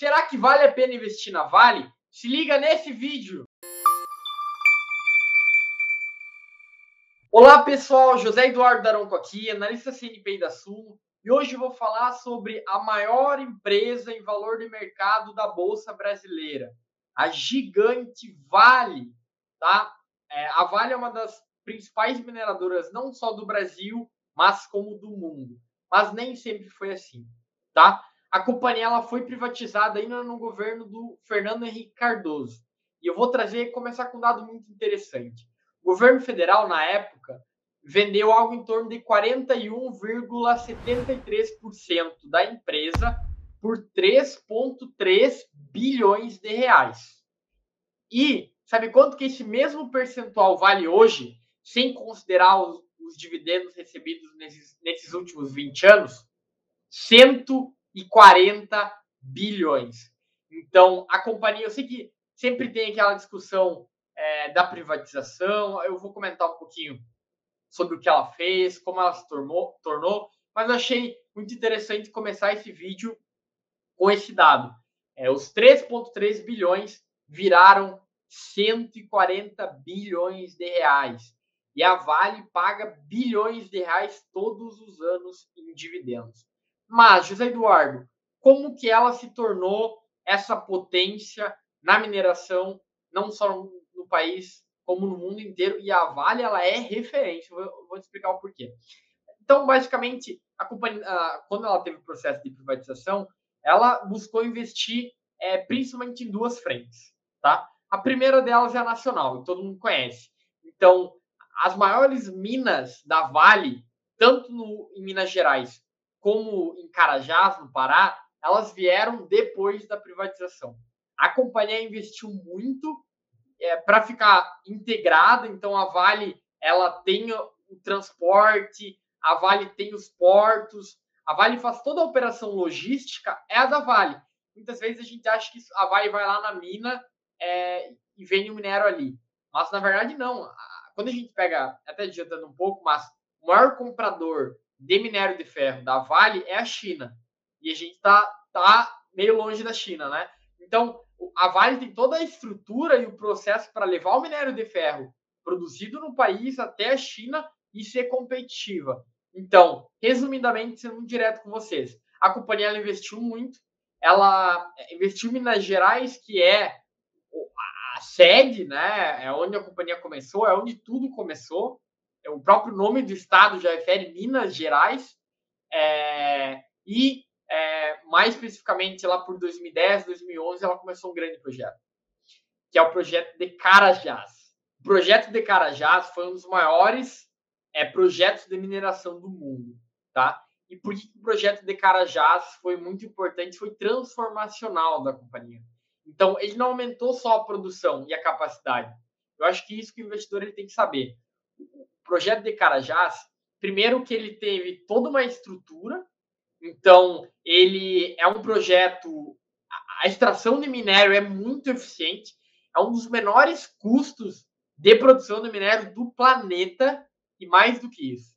Será que vale a pena investir na Vale? Se liga nesse vídeo! Olá pessoal, José Eduardo Daronco aqui, analista CNPI da Sul, e hoje eu vou falar sobre a maior empresa em valor de mercado da Bolsa Brasileira, a gigante Vale, tá? A Vale é uma das principais mineradoras não só do Brasil, mas como do mundo. Mas nem sempre foi assim, tá? A companhia ela foi privatizada ainda no governo do Fernando Henrique Cardoso. E eu vou começar com um dado muito interessante. O governo federal, na época, vendeu algo em torno de 41,73% da empresa por 3,3 bilhões de reais. E sabe quanto que esse mesmo percentual vale hoje, sem considerar os dividendos recebidos nesses últimos 20 anos? 140 bilhões. Então, a companhia, eu sei que sempre tem aquela discussão da privatização, eu vou comentar um pouquinho sobre o que ela fez, como ela se tornou, mas eu achei muito interessante começar esse vídeo com esse dado. Os 3,3 bilhões viraram 140 bilhões de reais. E a Vale paga bilhões de reais todos os anos em dividendos. Mas, José Eduardo, como que ela se tornou essa potência na mineração, não só no país, como no mundo inteiro? E a Vale, ela é referência. Eu vou te explicar o porquê. Então, basicamente, a companhia, quando ela teve o processo de privatização, ela buscou investir principalmente em duas frentes, tá? A primeira delas é a nacional, que todo mundo conhece. Então, as maiores minas da Vale, tanto em Minas Gerais como em Carajás, no Pará, elas vieram depois da privatização. A companhia investiu muito para ficar integrada, então a Vale ela tem o transporte, a Vale tem os portos, a Vale faz toda a operação logística, é a da Vale. Muitas vezes a gente acha que a Vale vai lá na mina e vende o minério ali. Mas na verdade não. Quando a gente pega, até adiantando um pouco, mas o maior comprador de minério de ferro da Vale é a China. E a gente tá meio longe da China, né? Então, a Vale tem toda a estrutura e o processo para levar o minério de ferro produzido no país até a China e ser competitiva. Então, resumidamente, sendo direto com vocês, a companhia ela investiu muito, ela investiu em Minas Gerais, que é a sede, né? É onde a companhia começou, é onde tudo começou. O próprio nome do estado já refere Minas Gerais. Mais especificamente lá por 2010, 2011, ela começou um grande projeto, que é o projeto de Carajás. O projeto de Carajás foi um dos maiores projetos de mineração do mundo, tá? E por que o projeto de Carajás foi muito importante, foi transformacional da companhia. Então, ele não aumentou só a produção e a capacidade. Eu acho que isso que o investidor ele tem que saber. O projeto de Carajás, primeiro que ele teve toda uma estrutura, então ele é um projeto, a extração de minério é muito eficiente, é um dos menores custos de produção de minério do planeta e mais do que isso,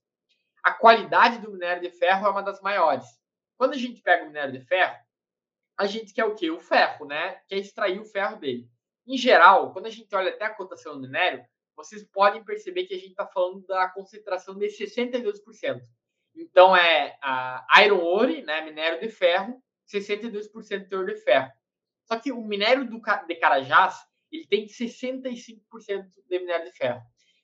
a qualidade do minério de ferro é uma das maiores. Quando a gente pega o minério de ferro, a gente quer o quê? O ferro, né? Quer extrair o ferro dele. Em geral, quando a gente olha até a cotação do minério, vocês podem perceber que a gente está falando da concentração de 62%. Então, é a iron ore, né, minério de ferro, 62% de teor de ferro. Só que o minério de Carajás, ele tem 65% de minério de ferro.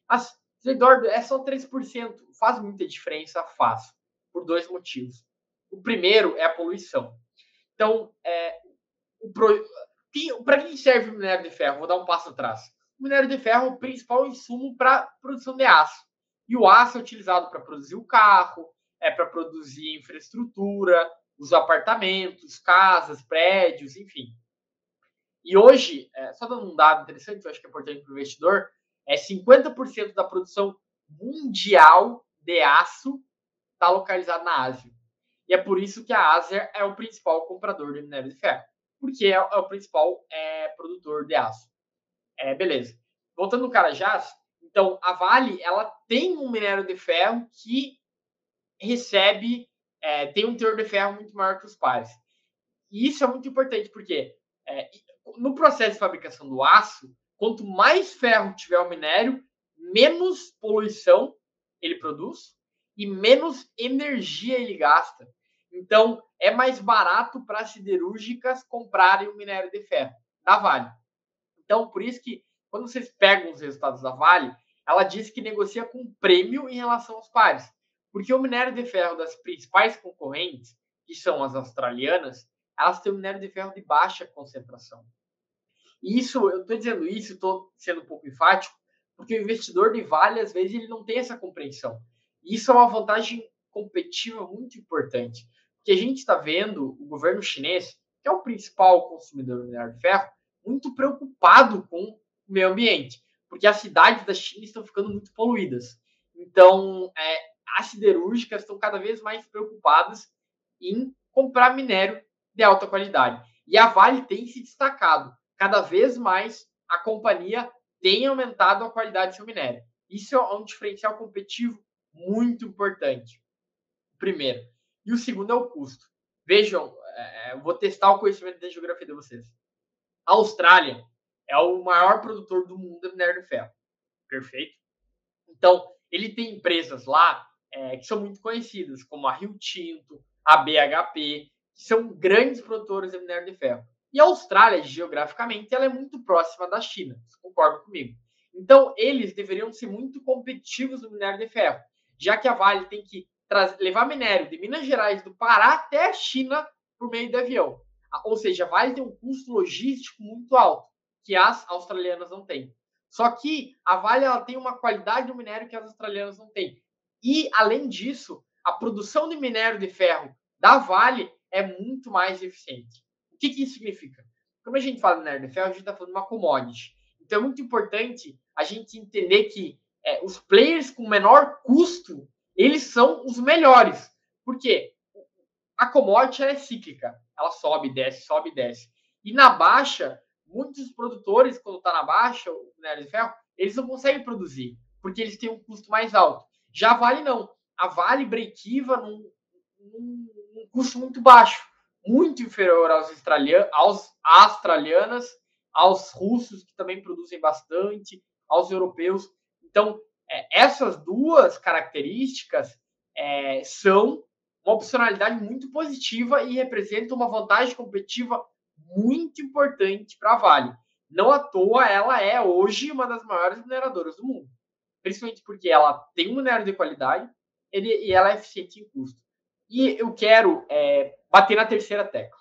Mas, Eduardo, é só 3%. Faz muita diferença? Faz. Por dois motivos. O primeiro é a poluição. Então, para quem serve o minério de ferro? Vou dar um passo atrás. O minério de ferro é o principal insumo para produção de aço. E o aço é utilizado para produzir o carro, para produzir infraestrutura, os apartamentos, casas, prédios, enfim. E hoje, só dando um dado interessante, eu acho que é importante para o investidor, 50% da produção mundial de aço está localizada na Ásia. E é por isso que a Ásia é o principal comprador de minério de ferro, porque é o principal produtor de aço. Beleza. Voltando no Carajás, então a Vale ela tem um minério de ferro que recebe, tem um teor de ferro muito maior que os pares. E isso é muito importante, porque no processo de fabricação do aço, quanto mais ferro tiver o minério, menos poluição ele produz e menos energia ele gasta. Então, é mais barato para as siderúrgicas comprarem o minério de ferro da Vale. Então, por isso que, quando vocês pegam os resultados da Vale, ela diz que negocia com prêmio em relação aos pares. Porque o minério de ferro das principais concorrentes, que são as australianas, elas têm um minério de ferro de baixa concentração. E isso, eu estou dizendo isso, estou sendo um pouco enfático, porque o investidor de Vale, às vezes, ele não tem essa compreensão. E isso é uma vantagem competitiva muito importante. Porque a gente está vendo o governo chinês, que é o principal consumidor de minério de ferro, muito preocupado com o meio ambiente, porque as cidades da China estão ficando muito poluídas. Então, as siderúrgicas estão cada vez mais preocupadas em comprar minério de alta qualidade. E a Vale tem se destacado. Cada vez mais a companhia tem aumentado a qualidade do seu minério. Isso é um diferencial competitivo muito importante. Primeiro. E o segundo é o custo. Vejam, eu vou testar o conhecimento da geografia de vocês. A Austrália é o maior produtor do mundo de minério de ferro. Perfeito? Então, ele tem empresas lá que são muito conhecidas, como a Rio Tinto, a BHP, que são grandes produtores de minério de ferro. E a Austrália, geograficamente, ela é muito próxima da China. Vocês concordam comigo? Então, eles deveriam ser muito competitivos no minério de ferro, já que a Vale tem que levar minério de Minas Gerais, do Pará até a China por meio de avião. Ou seja, a Vale tem um custo logístico muito alto, que as australianas não têm. Só que a Vale ela tem uma qualidade do minério que as australianas não têm. E, além disso, a produção de minério de ferro da Vale é muito mais eficiente. O que isso significa? Quando a gente fala de minério de ferro, a gente está falando de uma commodity. Então, é muito importante a gente entender que os players com menor custo, eles são os melhores. Por quê? A commodity é cíclica. Ela sobe, desce, sobe, desce. E na baixa, muitos produtores, quando está na baixa, o minério de ferro, eles não conseguem produzir, porque eles têm um custo mais alto. Já a Vale não. A Vale break-even num custo muito baixo, muito inferior aos australianas, aos russos, que também produzem bastante, aos europeus. Então, essas duas características são uma opcionalidade muito positiva e representa uma vantagem competitiva muito importante para a Vale. Não à toa, ela é hoje uma das maiores mineradoras do mundo. Principalmente porque ela tem um minério de qualidade e ela é eficiente em custo. E eu quero bater na terceira tecla,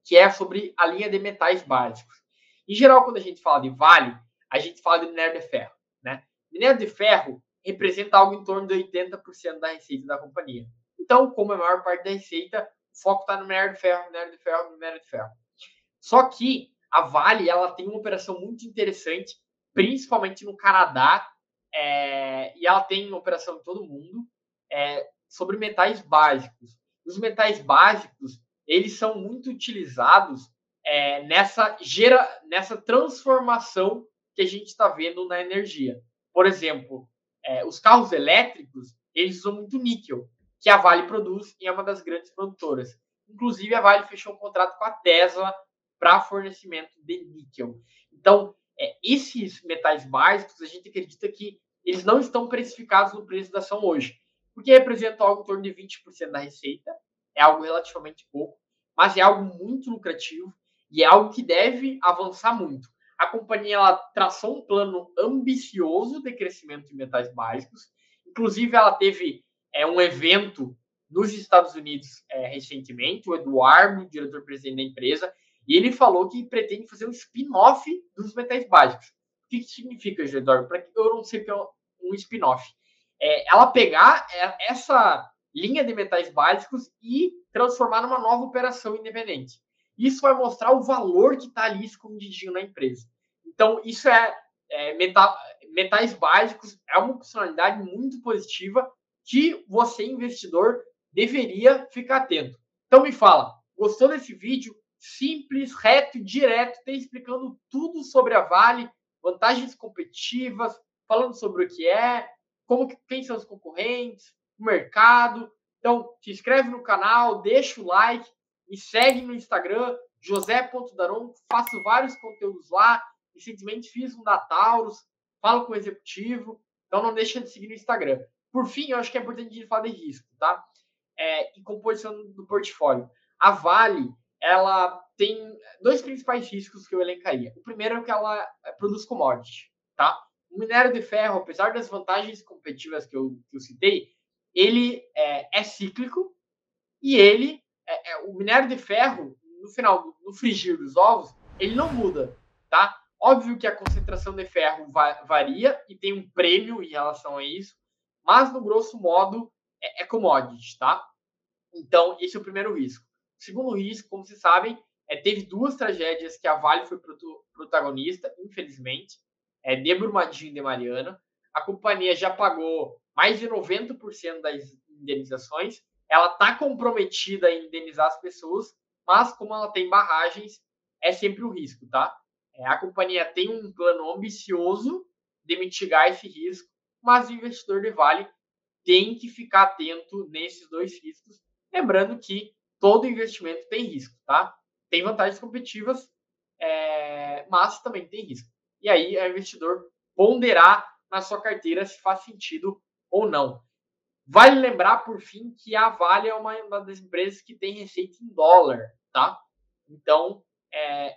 que é sobre a linha de metais básicos. Em geral, quando a gente fala de Vale, a gente fala de minério de ferro. Né? Minério de ferro representa algo em torno de 80% da receita da companhia. Então, como é a maior parte da receita, o foco está no minério de ferro, minério de ferro, minério de ferro. Só que a Vale ela tem uma operação muito interessante, principalmente no Canadá, e ela tem uma operação em todo o mundo, sobre metais básicos. Os metais básicos, eles são muito utilizados nessa transformação que a gente está vendo na energia. Por exemplo, os carros elétricos, eles usam muito níquel, que a Vale produz e é uma das grandes produtoras. Inclusive, a Vale fechou um contrato com a Tesla para fornecimento de níquel. Então, esses metais básicos, a gente acredita que eles não estão precificados no preço da ação hoje, porque representam algo em torno de 20% da receita, é algo relativamente pouco, mas é algo muito lucrativo e é algo que deve avançar muito. A companhia ela traçou um plano ambicioso de crescimento em metais básicos, inclusive ela teve um evento nos Estados Unidos recentemente, o Eduardo, diretor-presidente da empresa, e ele falou que pretende fazer um spin-off dos metais básicos. O que significa, Eduardo? Para que eu não sei o que é um spin-off. Ela pegar essa linha de metais básicos e transformar numa nova operação independente. Isso vai mostrar o valor que está ali escondidinho na empresa. Então, isso metais básicos é uma funcionalidade muito positiva que você, investidor, deveria ficar atento. Então, me fala, gostou desse vídeo? Simples, reto e direto, tem explicando tudo sobre a Vale, vantagens competitivas, falando sobre o que é, quem são os concorrentes, o mercado. Então, se inscreve no canal, deixa o like, Me segue no Instagram, josé.daron, faço vários conteúdos lá. Recentemente fiz um da Taurus, falo com o executivo, então não deixa de seguir no Instagram. Por fim, eu acho que é importante a gente falar de risco, tá? E composição do portfólio. A Vale, ela tem dois principais riscos que eu elencaria. O primeiro é que ela produz commodity, tá? O minério de ferro, apesar das vantagens competitivas que eu citei, ele é cíclico e o minério de ferro, no final, no frigir dos ovos, ele não muda, tá? Óbvio que a concentração de ferro varia e tem um prêmio em relação a isso, mas no grosso modo é commodity, tá? Então, esse é o primeiro risco. O segundo risco, como vocês sabem, teve duas tragédias que a Vale foi protagonista, infelizmente, de Brumadinho e de Mariana. A companhia já pagou mais de 90% das indenizações. Ela está comprometida em indenizar as pessoas, mas como ela tem barragens, é sempre o risco, tá? A companhia tem um plano ambicioso de mitigar esse risco, mas o investidor de Vale tem que ficar atento nesses dois riscos. Lembrando que todo investimento tem risco, tá? Tem vantagens competitivas, mas também tem risco. E aí é o investidor ponderar na sua carteira se faz sentido ou não. Vale lembrar, por fim, que a Vale é uma das empresas que tem receita em dólar, tá? Então,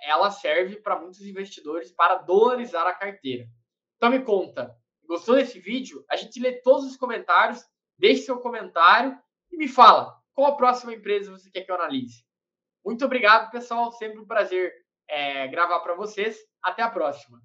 ela serve para muitos investidores para dolarizar a carteira. Então, me conta, gostou desse vídeo? A gente lê todos os comentários, deixe seu comentário e me fala qual a próxima empresa você quer que eu analise. Muito obrigado, pessoal. Sempre um prazer gravar para vocês. Até a próxima.